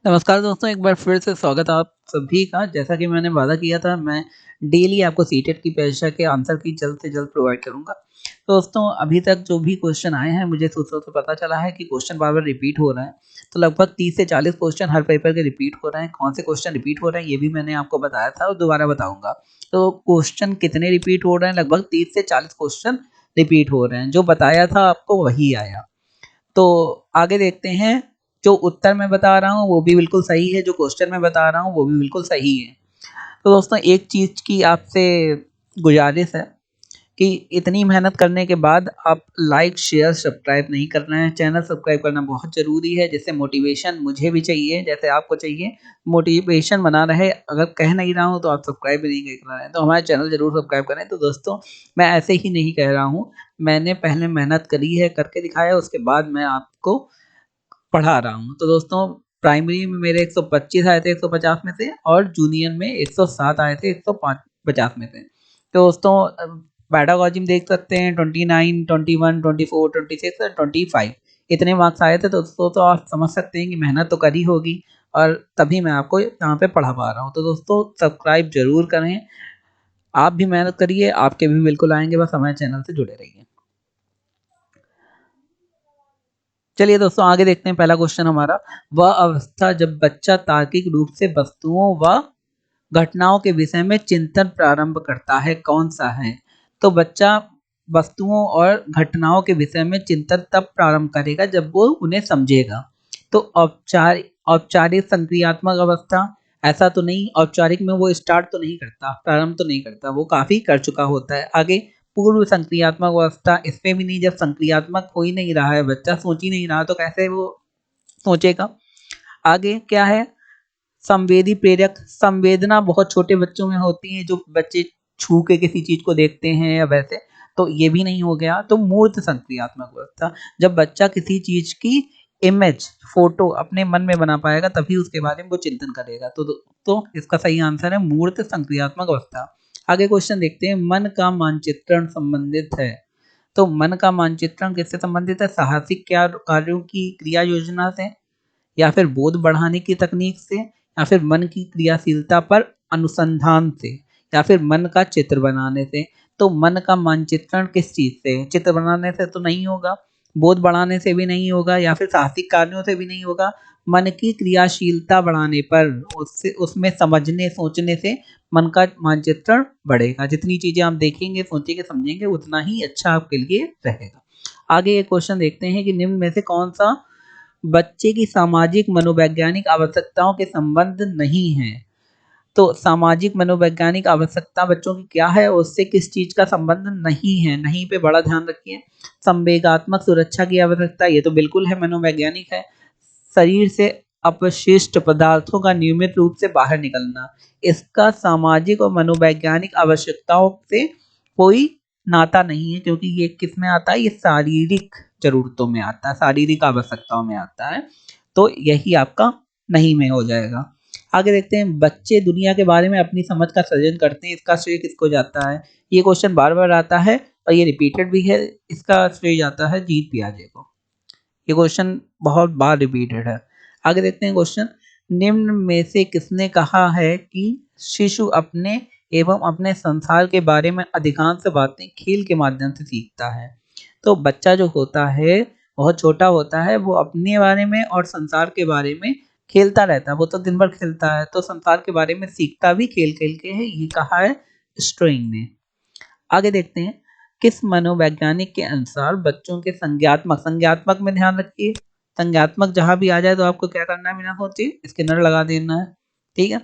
नमस्कार दोस्तों, एक बार फिर से स्वागत है आप सभी का। जैसा कि मैंने वादा किया था, मैं डेली आपको सीटेट की परीक्षा के आंसर की जल्द से जल्द प्रोवाइड करूँगा। तो दोस्तों, अभी तक जो भी क्वेश्चन आए हैं, मुझे सूत्रों से पता चला है कि क्वेश्चन बार-बार रिपीट हो रहे हैं। तो लगभग 30 से 40 क्वेश्चन हर पेपर के रिपीट हो रहे हैं। कौन से क्वेश्चन रिपीट हो रहे हैं, ये भी मैंने आपको बताया था और दोबारा बताऊँगा। तो क्वेश्चन कितने रिपीट हो रहे हैं, लगभग 30 से 40 क्वेश्चन रिपीट हो रहे हैं। जो बताया था आपको वही आया। तो आगे देखते हैं। जो उत्तर मैं बता रहा हूँ वो भी बिल्कुल सही है, जो क्वेश्चन मैं बता रहा हूँ वो भी बिल्कुल सही है। तो दोस्तों, एक चीज़ की आपसे गुज़ारिश है कि इतनी मेहनत करने के बाद आप लाइक, शेयर, सब्सक्राइब नहीं कर रहे हैं। चैनल सब्सक्राइब करना बहुत ज़रूरी है, जिससे मोटिवेशन मुझे भी चाहिए, जैसे आपको चाहिए, मोटिवेशन बना रहे। अगर कह नहीं रहा हूँ तो आप सब्सक्राइब भी नहीं कर रहे हैं, तो हमारा चैनल ज़रूर सब्सक्राइब करें। तो दोस्तों, मैं ऐसे ही नहीं कह रहा हूँ, मैंने पहले मेहनत करी है, करके दिखाया, उसके बाद मैं आपको पढ़ा रहा हूँ। तो दोस्तों, प्राइमरी में मेरे 125 आए थे 150 में से, और जूनियर में 107 आए थे 105 50 में से। तो दोस्तों, पेडागोजी में देख सकते हैं 29, 21, 24, 26 और 25 इतने मार्क्स आए थे। तो दोस्तों, तो आप समझ सकते हैं कि मेहनत तो करी होगी, और तभी मैं आपको यहाँ पे पढ़ा पा रहा हूँ। तो दोस्तों, सब्सक्राइब ज़रूर करें। आप भी मेहनत करिए, आपके भी बिल्कुल आएँगे, बस हमारे चैनल से जुड़े रहिए। चलिए दोस्तों, आगे देखते हैं। पहला क्वेश्चन हमारा, वह अवस्था जब बच्चा तार्किक रूप से वस्तुओं व घटनाओं के विषय में चिंतन प्रारंभ करता है, कौन सा है? तो बच्चा वस्तुओं और घटनाओं के विषय में चिंतन तब प्रारंभ करेगा जब वो उन्हें समझेगा। तो औपचारिक संक्रियात्मक अवस्था, ऐसा तो नहीं, औपचारिक में वो स्टार्ट तो नहीं करता, प्रारंभ तो नहीं करता, वो काफ़ी कर चुका होता है। आगे पूर्व संक्रियात्मक अवस्था, इसमें भी नहीं। जब संक्रियात्मक हो ही नहीं रहा है, बच्चा सोच ही नहीं रहा, तो कैसे वो सोचेगा? आगे क्या है? संवेदी प्रेरक, संवेदना बहुत छोटे बच्चों में होती है, जो बच्चे छू के किसी चीज को देखते हैं या वैसे, तो ये भी नहीं हो गया। तो मूर्त संक्रियात्मक अवस्था, जब बच्चा किसी चीज की इमेज, फोटो अपने मन में बना पाएगा, तभी उसके बारे में वो चिंतन करेगा। तो इसका सही आंसर है मूर्त संक्रियात्मक अवस्था। आगे क्वेश्चन देखते हैं। मन का मानचित्रण संबंधित है। तो मन का मानचित्रण किससे संबंधित है? साहसिक क्या कार्यों की क्रिया योजना से, या फिर बोध बढ़ाने की तकनीक से, या फिर मन की क्रियाशीलता पर अनुसंधान से, या फिर मन का चित्र बनाने से। तो मन का मानचित्रण किस चीज से? चित्र बनाने से तो नहीं होगा, बोध बढ़ाने से भी नहीं होगा, या फिर साहसिक कार्यों से भी नहीं होगा। मन की क्रियाशीलता बढ़ाने पर, उससे उसमें समझने सोचने से मन का मानचित्रण बढ़ेगा। जितनी चीजें आप देखेंगे, सोचेंगे, समझेंगे, उतना ही अच्छा आपके लिए रहेगा। आगे ये क्वेश्चन देखते हैं कि निम्न में से कौन सा बच्चे की सामाजिक मनोवैज्ञानिक आवश्यकताओं के संबंध नहीं है? तो सामाजिक मनोवैज्ञानिक आवश्यकता बच्चों की क्या है, उससे किस चीज का संबंध नहीं है? नहीं पे बड़ा ध्यान रखिए। संवेगात्मक सुरक्षा की आवश्यकता, ये तो बिल्कुल है, मनोवैज्ञानिक है। शरीर से अपशिष्ट पदार्थों का नियमित रूप से बाहर निकलना, इसका सामाजिक और मनोवैज्ञानिक आवश्यकताओं से कोई नाता नहीं है, क्योंकि ये किस में आता है? ये शारीरिक जरूरतों में आता है, शारीरिक आवश्यकताओं में आता है। तो यही आपका नहीं में हो जाएगा। आगे देखते हैं। बच्चे दुनिया के बारे में अपनी समझ का सृजन करते हैं, इसका श्रेय किसको जाता है? ये क्वेश्चन बार बार आता है और ये रिपीटेड भी है। इसका श्रेय जाता है जीत पियाजे को। ये क्वेश्चन बहुत बार रिपीटेड है। आगे देखते हैं क्वेश्चन। निम्न में से किसने कहा है कि शिशु अपने एवं अपने संसार के बारे में अधिकांश बातें खेल के माध्यम से सीखता है? तो बच्चा जो होता है, बहुत छोटा होता है, वो अपने बारे में और संसार के बारे में खेलता रहता है। वो तो दिन भर खेलता है, तो संसार के बारे में सीखता भी खेल खेल के है। ये कहा है स्ट्रोइंग ने। आगे देखते हैं। किस मनोवैज्ञानिक के अनुसार बच्चों के संज्ञात्मक, संज्ञात्मक में ध्यान रखिए, संज्ञात्मक जहां भी आ जाए तो आपको क्या करना है? बिना सोचे स्किनर लगा देना है। ठीक है,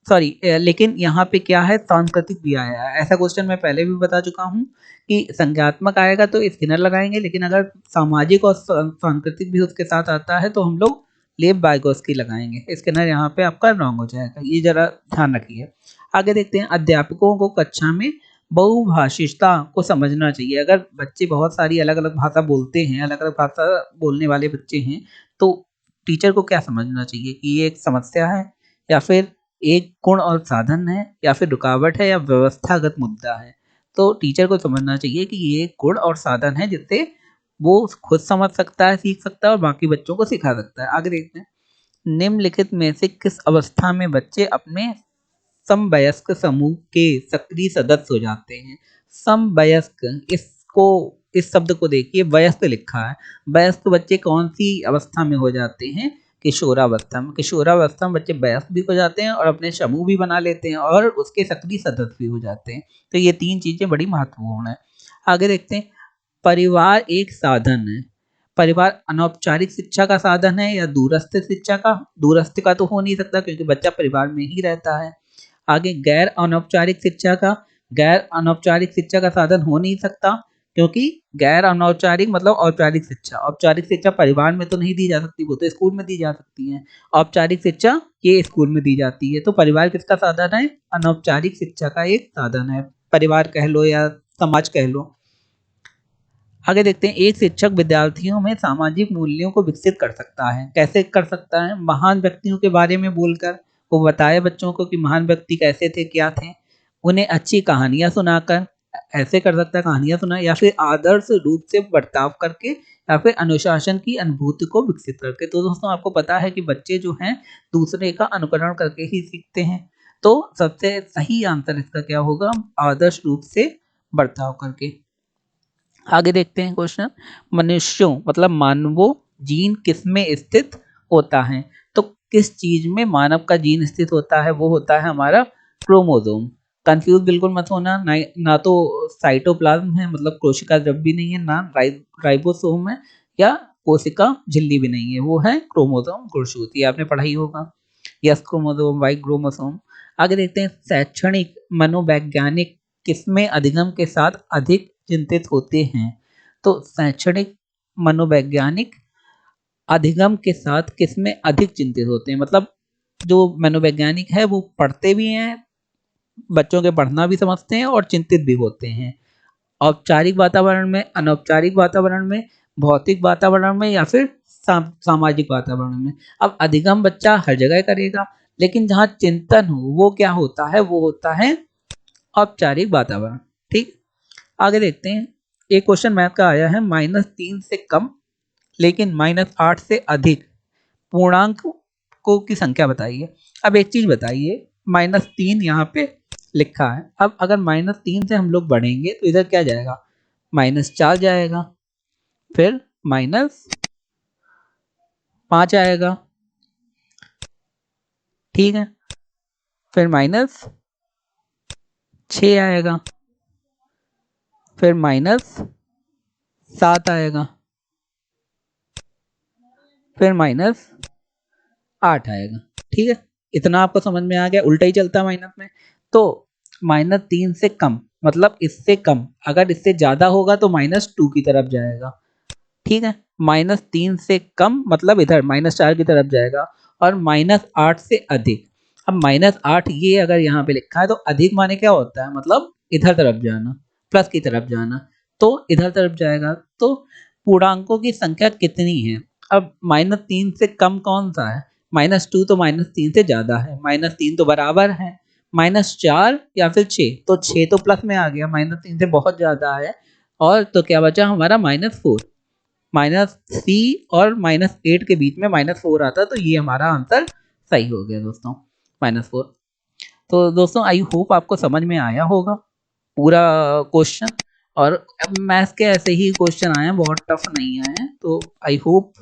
सॉरी, लेकिन यहाँ पे क्या है? सांस्कृतिक भी आया है। ऐसा क्वेश्चन मैं पहले भी बता चुका हूँ कि संज्ञात्मक आएगा तो स्किनर लगाएंगे, लेकिन अगर सामाजिक और सांस्कृतिक भी उसके साथ आता है तो हम लोग लेब बाइगोस्की लगाएंगे। स्किनर यहाँ पे आपका रॉन्ग हो जाएगा, ये जरा ध्यान रखिए। आगे देखते हैं। अध्यापकों को कक्षा में बहुभाषिकता को समझना चाहिए। अगर बच्चे बहुत सारी अलग अलग भाषा बोलते हैं, अलग अलग भाषा बोलने वाले बच्चे हैं, तो टीचर को क्या समझना चाहिए कि ये एक समस्या है, या फिर एक गुण और साधन है, या फिर रुकावट है, या व्यवस्थागत मुद्दा है? तो टीचर को समझना चाहिए कि ये एक गुण और साधन है, जिससे वो खुद समझ सकता है, सीख सकता है और बाकी बच्चों को सिखा सकता है। आगे देखते हैं। निम्नलिखित में से किस अवस्था में बच्चे अपने समवयस्क समूह के सक्रिय सदस्य हो जाते हैं? समवयस्क, इसको इस शब्द को देखिए, वयस्क लिखा है। वयस्क बच्चे कौन सी अवस्था में हो जाते हैं? किशोरावस्था में। किशोरावस्था में बच्चे वयस्क भी हो जाते हैं और अपने समूह भी बना लेते हैं और उसके सक्रिय सदस्य भी हो जाते हैं। तो ये तीन चीजें बड़ी महत्वपूर्ण है। आगे देखते हैं, परिवार एक साधन है। परिवार अनौपचारिक शिक्षा का साधन है या दूरस्थ शिक्षा का? दूरस्थ का तो हो नहीं सकता क्योंकि बच्चा परिवार में ही रहता है। आगे गैर अनौपचारिक शिक्षा का? गैर अनौपचारिक शिक्षा का साधन हो नहीं सकता क्योंकि गैर अनौपचारिक मतलब औपचारिक शिक्षा। औपचारिक शिक्षा परिवार में तो नहीं दी जा सकती, वो तो स्कूल में दी जा सकती है। औपचारिक शिक्षा ये स्कूल में दी जाती है। तो परिवार किसका साधन है? अनौपचारिक शिक्षा का एक साधन है। परिवार कह लो या समाज कह लो। आगे देखते हैं, एक शिक्षक विद्यार्थियों में सामाजिक मूल्यों को विकसित कर सकता है। कैसे कर सकता है? महान व्यक्तियों के बारे में बोलकर, वो बताए बच्चों को कि महान व्यक्ति कैसे थे, क्या थे। उन्हें अच्छी कहानियां सुनाकर, ऐसे कर सकता है, कहानियां सुना, या फिर आदर्श रूप से बर्ताव करके, या फिर अनुशासन की अनुभूति को विकसित करके। तो दोस्तों आपको पता है कि बच्चे जो हैं दूसरे का अनुकरण करके ही सीखते हैं। तो सबसे सही आंसर इसका क्या होगा? आदर्श रूप से बर्ताव करके। आगे देखते हैं क्वेश्चन, मनुष्यों मतलब मानवों जीन किस में स्थित होता है? तो किस चीज में मानव का जीन स्थित होता है? वो होता है हमारा क्रोमोसोम। कंफ्यूज बिल्कुल मत होना, ना तो साइटोप्लाज्म है मतलब कोशिका द्रव्य नहीं है, ना राइबोसोम है, या कोशिका झिल्ली भी नहीं है, वो है क्रोमोसोम गुणसूत्र। ये आपने पढ़ा ही होगा। Yes chromosome, Y chromosome. आगे देखते हैं, शैक्षणिक मनोवैज्ञानिक किसमें अधिगम के साथ अधिक चिंतित होते हैं? तो शैक्षणिक मनोवैज्ञानिक अधिगम के साथ किसमें अधिक चिंतित होते हैं? मतलब जो मनोवैज्ञानिक है वो पढ़ते भी हैं, बच्चों के पढ़ना भी समझते हैं और चिंतित भी होते हैं। औपचारिक वातावरण में, अनौपचारिक वातावरण में, भौतिक वातावरण में, या फिर सामाजिक वातावरण में। अब अधिगम बच्चा हर जगह करेगा, लेकिन जहाँ चिंतन हो वो क्या होता है? वो होता है औपचारिक वातावरण। ठीक, आगे देखते हैं, एक क्वेश्चन मैथ का आया है, -3 से कम लेकिन -8 से अधिक पूर्णांक को की संख्या बताइए। अब एक चीज बताइए, -3 यहाँ पे लिखा है। अब अगर -3 से हम लोग बढ़ेंगे तो इधर क्या जाएगा? -4 जाएगा, फिर -5 आएगा, ठीक है, फिर -6 आएगा, फिर -7 आएगा, फिर -8 आएगा। ठीक है, इतना आपको समझ में आ गया? उल्टा ही चलता है माइनस में। तो -3 से कम मतलब इससे कम, अगर इससे ज्यादा होगा तो -2 की तरफ जाएगा। ठीक है, -3 से कम मतलब इधर -4 की तरफ जाएगा, और -8 से अधिक। अब -8 ये अगर यहाँ पे लिखा है तो अधिक माने क्या होता है? मतलब इधर तरफ जाना, प्लस की तरफ जाना, तो इधर तरफ जाएगा। तो पूर्णांकों की संख्या कितनी है? अब -3 से कम कौन सा है? -2 तो -3 से ज्यादा है, -3 तो बराबर है, -4 या फिर 6, तो 6 तो प्लस में आ गया, -3 से बहुत ज्यादा है। और तो क्या बचा हमारा? -4। -3 और -8 के बीच में -4 आता है, तो ये हमारा आंसर सही हो गया दोस्तों, -4। तो दोस्तों आई होप आपको समझ में आया होगा पूरा क्वेश्चन। और अब मैथ्स के ऐसे ही क्वेश्चन आए हैं, बहुत टफ नहीं आए हैं, तो आई होप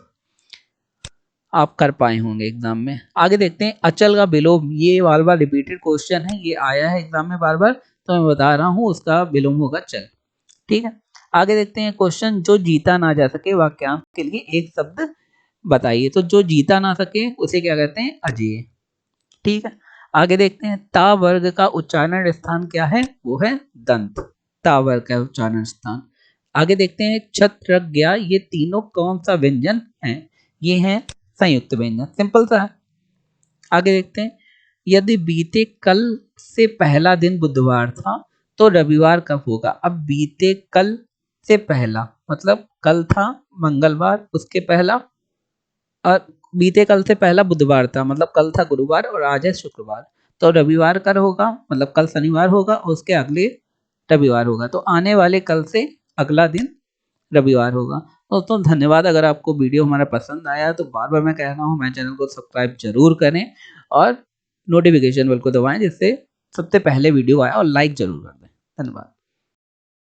आप कर पाए होंगे एग्जाम में। आगे देखते हैं, अचल का विलोम, ये बार बार रिपीटेड क्वेश्चन है, ये आया है एग्जाम में बार बार, तो मैं बता रहा हूँ उसका विलोम होगा चल। ठीक है, आगे देखते हैं क्वेश्चन, जो जीता ना जा सके वाक्यांश के लिए एक शब्द बताइए। तो जो जीता ना सके उसे क्या कहते हैं? अजेय। ठीक है, आगे देखते हैं, ता वर्ग का उच्चारण स्थान क्या है? वो है दंत। ता वर्ग का उच्चारण स्थान। आगे देखते हैं, छत्रज्ञा, ये तीनों कौन सा व्यंजन है? ये है संयुक्त व्यंजन, सिंपल सा है। आगे देखते हैं, यदि बीते कल से पहला दिन बुधवार था तो रविवार कब होगा? अब बीते कल से पहला मतलब कल था मंगलवार, उसके पहला, और बीते कल से पहला बुधवार था मतलब कल था गुरुवार और आज है शुक्रवार, तो रविवार कब होगा? मतलब कल शनिवार होगा और उसके अगले रविवार होगा, तो आने वाले कल से अगला दिन रविवार होगा। दोस्तों धन्यवाद। अगर आपको वीडियो हमारा पसंद आया तो बार बार मैं कह रहा हूँ, हमारे चैनल को सब्सक्राइब जरूर करें और नोटिफिकेशन बेल को दबाएं, जिससे सबसे पहले वीडियो आए, और लाइक जरूर कर दें। धन्यवाद।